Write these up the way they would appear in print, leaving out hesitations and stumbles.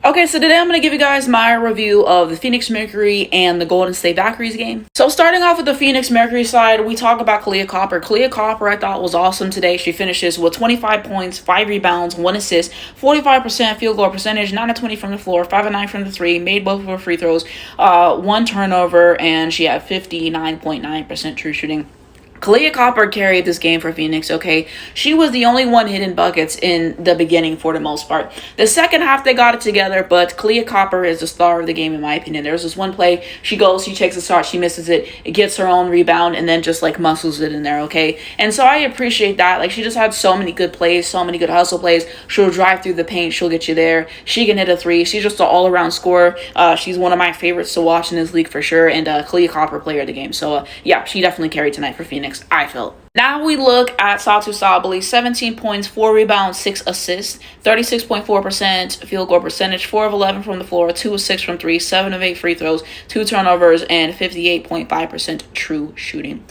Okay, so today I'm going to give you guys my review of the Phoenix Mercury and the Golden State Valkyries game. So starting off with the Phoenix Mercury side, we talk about Kahleah. Kahleah I thought was awesome today. She finishes with 25 points, 5 rebounds, 1 assist, 45% field goal percentage, 9 of 20 from the floor, 5 of 9 from the 3, made both of her free throws, 1 turnover, and she had 59.9% true shooting. Kahleah carried this game for Phoenix, okay? She was the only one hitting buckets in the beginning for the most part. The second half, they got it together, but Kahleah is the star of the game, in my opinion. There's this one play, she goes, she takes a shot, she misses it, it gets her own rebound, and then just, like, muscles it in there, okay? And so I appreciate that. Like, she just had so many good plays, so many good hustle plays. She'll drive through the paint, she'll get you there. She can hit a three. She's just an all-around scorer. She's one of my favorites to watch in this league for sure, and Kahleah player of the game. So, yeah, she definitely carried tonight for Phoenix. I felt. Now we look at Satou Sabally, 17 points, 4 rebounds, 6 assists, 36.4% field goal percentage, 4 of 11 from the floor, 2 of 6 from 3, 7 of 8 free throws, 2 turnovers, and 58.5% true shooting.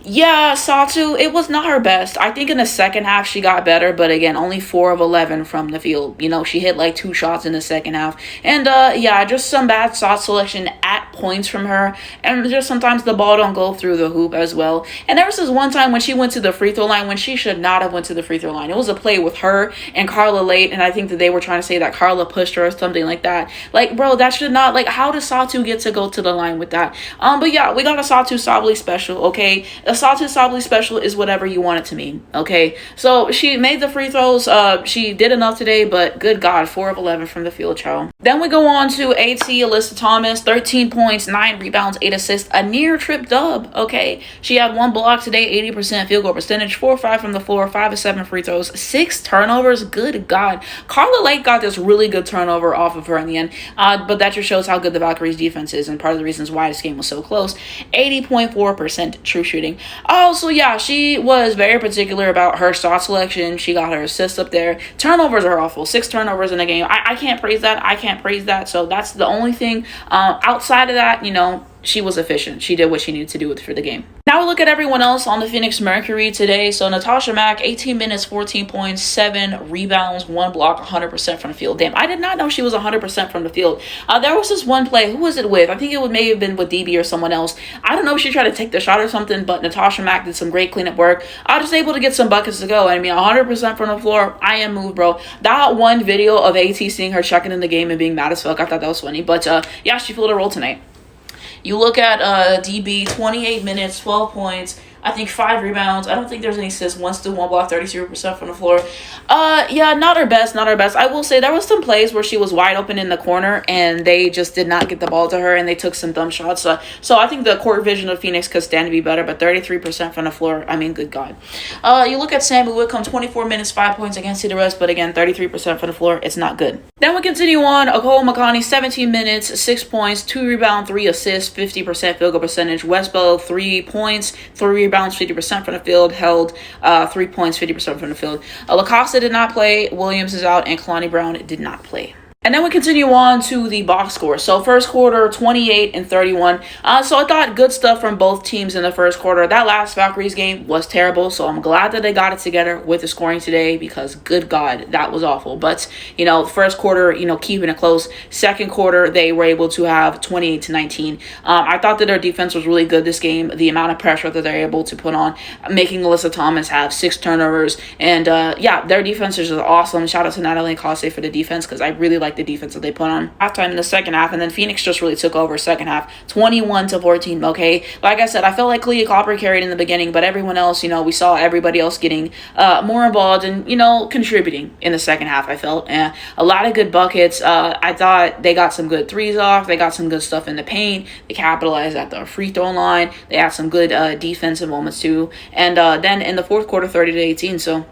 Yeah, Satou, it was not her best. I think in the second half she got better, but again, only 4 of 11 from the field. You know, she hit like 2 shots in the second half. And yeah, just some bad shot selection at points from her. And just sometimes the ball don't go through the hoop as well. And there was this one time when she went to the free throw line when she should not have went to the free throw line. It was a play with her and Kahleah late, and I think that they were trying to say that Kahleah pushed her or something like that. Like, bro, that should not, like, how does Satou get to go to the line with that? But yeah, we got a Satou Sabally special, okay? A Satou Sabally special is whatever you want it to mean, okay? So she made the free throws. She did enough today, but good God, 4 of 11 from the field, child. Then we go on to AT Alyssa Thomas, 13 points, 9 rebounds, 8 assists, a near trip dub, okay? She had 1 block today, 80% field goal percentage, 4 of 5 from the floor, 5 of 7 free throws, 6 turnovers, good God. Kahleah Lake got this really good turnover off of her in the end, but that just shows how good the Valkyries defense is and part of the reasons why this game was so close. 80.4% true shooting. So yeah, she was very particular about her shot selection. She got her assists up there. Turnovers are awful. 6 turnovers in a game. I can't praise that. I can't praise that. So that's the only thing. Outside of that, you know, she was efficient. She did what she needed to do for the game. Now we look at everyone else on the Phoenix Mercury today. So Natasha Mack, 18 minutes, 14 points, 7 rebounds, 1 block, 100% from the field. Damn, I did not know she was 100% from the field. There was this one play. Who was it with? I think it may have been with DB or someone else. I don't know if she tried to take the shot or something, but Natasha Mack did some great cleanup work. I was just able to get some buckets to go. I mean, 100% from the floor. I am moved, bro. That one video of AT seeing her checking in the game and being mad as fuck, I thought that was funny. But yeah, she filled a role tonight. You look at DB, 28 minutes, 12 points, I think 5 rebounds. I don't think there's any assists. 1 steal, 1 block, 33% from the floor. Yeah, not her best, not her best. I will say there was some plays where she was wide open in the corner and they just did not get the ball to her and they took some dumb shots. So I think the court vision of Phoenix could stand to be better, but 33% from the floor, I mean, good God. You look at Sammy Whitcomb, 24 minutes, 5 points. I can't see the rest, but again, 33% from the floor. It's not good. Then we continue on. Cole McConney, 17 minutes, 6 points, 2 rebounds, 3 assists, 50% field goal percentage. Westbell, 3 points, 3 rebounds, 50% from the field, held 3 points, 50% from the field. Lacosta did not play, Williams is out, and Kalani Brown did not play. And then we continue on to the box score. So first quarter, 28 and 31. So I thought good stuff from both teams in the first quarter. That last Valkyries game was terrible. So I'm glad that they got it together with the scoring today because good God, that was awful. But, you know, first quarter, you know, keeping it close. Second quarter, they were able to have 28 to 19. I thought that their defense was really good this game. The amount of pressure that they're able to put on, making Alyssa Thomas have 6 turnovers. And yeah, their defense is just awesome. Shout out to Natalie and Kahleah for the defense because I really like the defense that they put on halftime in the second half, and then Phoenix just really took over second half, 21 to 14. Okay, like I said, I felt like Kahleah carried in the beginning, but everyone else, you know, we saw everybody else getting more involved and, you know, contributing in the second half. I felt and a lot of good buckets. I thought they got some good threes off. They got some good stuff in the paint. They capitalized at the free throw line. They had some good defensive moments too, and then in the fourth quarter, 30 to 18. So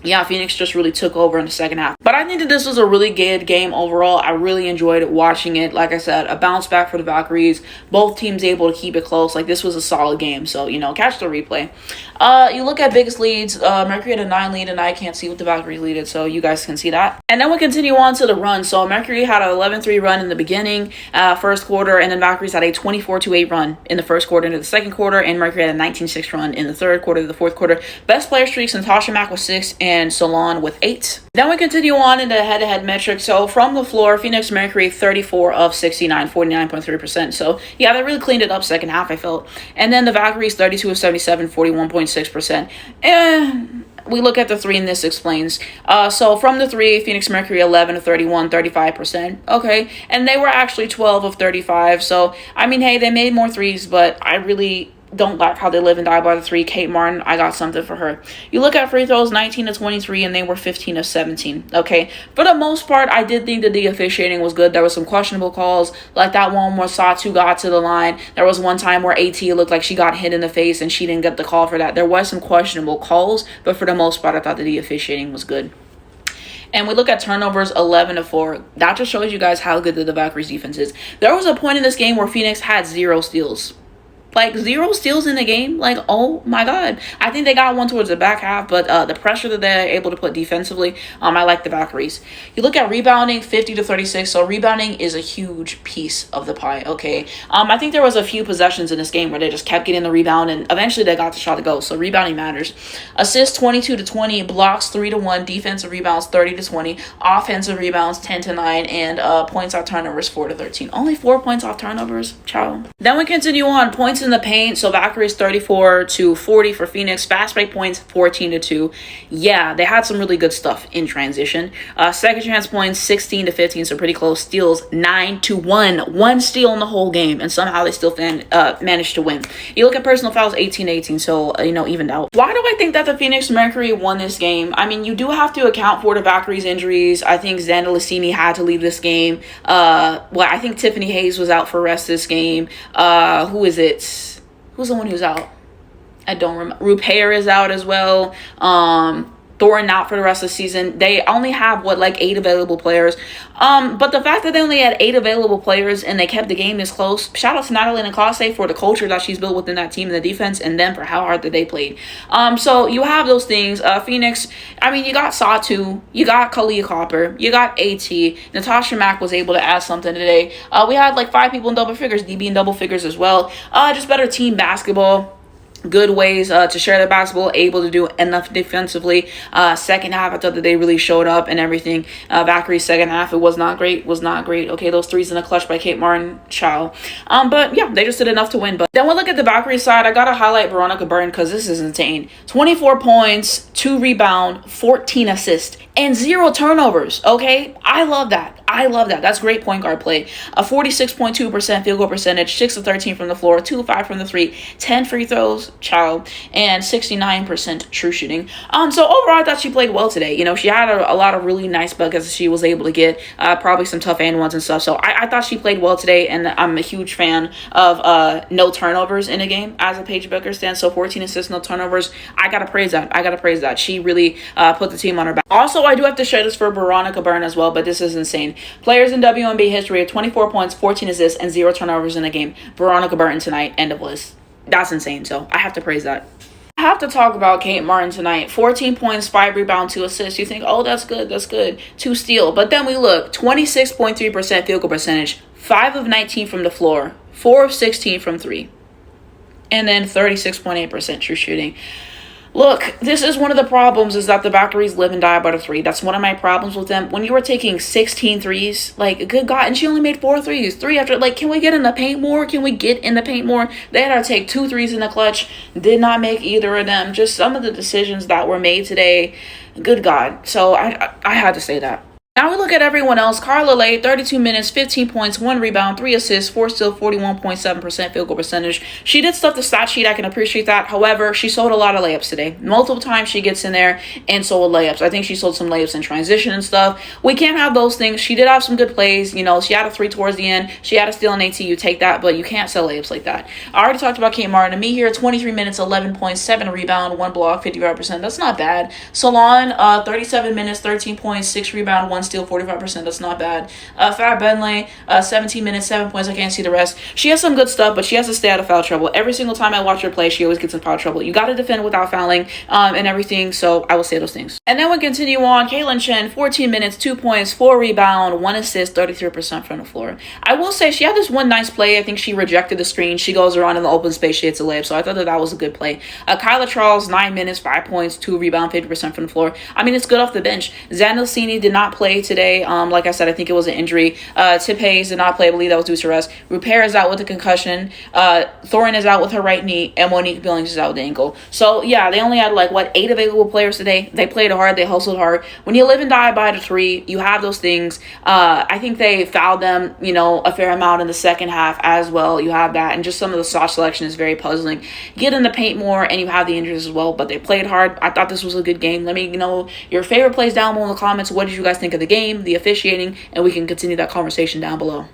yeah, Phoenix just really took over in the second half. But I think that this was a really good game overall. I really enjoyed watching it. Like I said, a bounce back for the Valkyries. Both teams able to keep it close. Like, this was a solid game. So, you know, catch the replay. You look at biggest leads. Mercury had a 9 lead, and I can't see what the Valkyries leaded, so you guys can see that. And then we continue on to the run. So Mercury had an 11-3 run in the beginning, first quarter, and then Valkyries had a 24-8 run in the first quarter into the second quarter, and Mercury had a 19-6 run in the third quarter to the fourth quarter. Best player streaks, Natasha Mack was 6, and and Salon with 8. Then we continue on in the head-to-head metrics. So from the floor, Phoenix Mercury 34 of 69, 49.3%. So yeah, they really cleaned it up second half, I felt. And then the Valkyries 32 of 77, 41.6%. And we look at the three, and this explains. So from the three, Phoenix Mercury 11 of 31, 35%. Okay, and they were actually 12 of 35. So I mean, hey, they made more threes, but I really don't like how they live and die by the three. Kate Martin, I got something for her. You look at free throws, 19 to 23, and they were 15 of 17. Okay, for the most part, I did think that the officiating was good. There was some questionable calls, like that one where Satu got to the line. There was one time where AT looked like she got hit in the face, and she didn't get the call for that. There was some questionable calls, but for the most part, I thought that the officiating was good. And we look at turnovers, 11 to 4. That just shows you guys how good the Valkyries defense is. There was a point in this game where Phoenix had 0 steals. Like 0 steals in the game. Like, oh my God. I think they got one towards the back half, but the pressure that they're able to put defensively, I like the Valkyries. You look at rebounding, 50 to 36. So rebounding is a huge piece of the pie, okay? I think there was a few possessions in this game where they just kept getting the rebound, and eventually they got the shot to go. So rebounding matters. Assists, 22 to 20. Blocks, 3 to 1. Defensive rebounds, 30 to 20. Offensive rebounds, 10 to 9. And points off turnovers, 4 to 13. Only 4 points off turnovers. Ciao. Then we continue on. Points in the paint. So Valkyries 34 to 40 for Phoenix. Fast break points 14 to 2. Yeah, they had some really good stuff in transition. Second chance points 16 to 15, so pretty close. Steals 9 to 1. One steal in the whole game, and somehow they still managed to win. You look at personal fouls 18 to 18, so evened out. Why do I think that the Phoenix Mercury won this game? I mean, you do have to account for the Valkyries injuries. I think Xander Lacini had to leave this game. I think Tiffany Hayes was out for rest this game. Who is it? Who's the one who's out? I don't remember. Rupair is out as well. Thorin out for the rest of the season. They only have 8 available players. But the fact that they only had 8 available players and they kept the game this close. Shout out to Natalie and Kahleah for the culture that she's built within that team and the defense, and then for how hard that they played. So you have those things. Phoenix. I mean, you got Satu, you got Kahleah Copper, you got AT. Natasha Mack was able to add something today. We had 5 people in double figures, DB in double figures as well. Just better team basketball. Good ways to share the basketball, able to do enough defensively. Second half, I thought that they really showed up and everything. Valkyrie's second half, it was not great. Okay, those threes in the clutch by Kate Martin, ciao. But yeah, they just did enough to win. But then we look at the Valkyrie side. I gotta highlight Veronica Burton because this is insane. 24 points, 2 rebound, 14 assists, and 0 turnovers. Okay, I love that. That's great point guard play. A 46.2% field goal percentage, 6 of 13 from the floor, 2 of 5 from the 3, 10 free throws, child, and 69% true shooting. So overall, I thought she played well today. She had a lot of really nice buckets she was able to get, probably some tough and ones and stuff. So I thought she played well today, and I'm a huge fan of no turnovers in a game as a Paige Becker stand. So 14 assists, no turnovers. I gotta praise that. She really put the team on her back. Also, I do have to share this for Veronica Burton as well, but this is insane. Players in WNBA history have 24 points, 14 assists, and 0 turnovers in a game. Veronica Burton tonight, end of list. That's insane, so I have to praise that. I have to talk about Kate Martin tonight. 14 points, 5 rebounds, 2 assists. You think, oh, that's good. 2 steal. But then we look, 26.3% field goal percentage, 5 of 19 from the floor, 4 of 16 from 3, and then 36.8% true shooting. Look, this is one of the problems, is that the Valkyries live and die by the 3. That's one of my problems with them. When you were taking 16 threes, good God, and she only made 4 threes. 3 after, can we get in the paint more? They had her take 2 threes in the clutch. Did not make either of them. Just some of the decisions that were made today. Good God. So I had to say that. Now we look at everyone else. Kahleah, 32 minutes, 15 points, 1 rebound, 3 assists, 4 steal, 41.7% field goal percentage. She did stuff the stat sheet. I can appreciate that. However, she sold a lot of layups today. Multiple times she gets in there and sold layups. I think she sold some layups in transition and stuff. We can't have those things. She did have some good plays. She had a 3 towards the end. She had a steal in AT. You take that, but you can't sell layups like that. I already talked about Kate Martin. To me here, 23 minutes, 11 points, 7 rebound, 1 block, 55%. That's not bad. Salon, 37 minutes, 13 points, 6 rebound, 1 steal, 45%. That's not bad. Fat Benley, 17 minutes, 7 points. I can't see the rest. She has some good stuff, but she has to stay out of foul trouble. Every single time I watch her play, she always gets in foul trouble. You got to defend without fouling and everything, so I will say those things. And then we continue on. Caitlin Chen, 14 minutes, 2 points, 4 rebound, 1 assist, 33% from the floor. I will say she had this one nice play. I think she rejected the screen. She goes around in the open space. She hits a layup, so I thought that was a good play. Kyla Charles, 9 minutes, 5 points, 2 rebound, 50% from the floor. I mean, it's good off the bench. Zandelcini did not play today. Like I said, I think it was an injury. Tip Hayes did not play. I believe that was due to rest. Rupert is out with a concussion. Thorin is out with her right knee, and Monique Billings is out with the ankle. So yeah, they only had 8 available players today. They played hard. They hustled hard. When you live and die by the 3, you have those things. I think they fouled them, a fair amount in the second half as well. You have that, and just some of the shot selection is very puzzling. Get in the paint more, and you have the injuries as well. But they played hard. I thought this was a good game. Let me know your favorite plays down below in the comments. What did you guys think of the game, the officiating, and we can continue that conversation down below.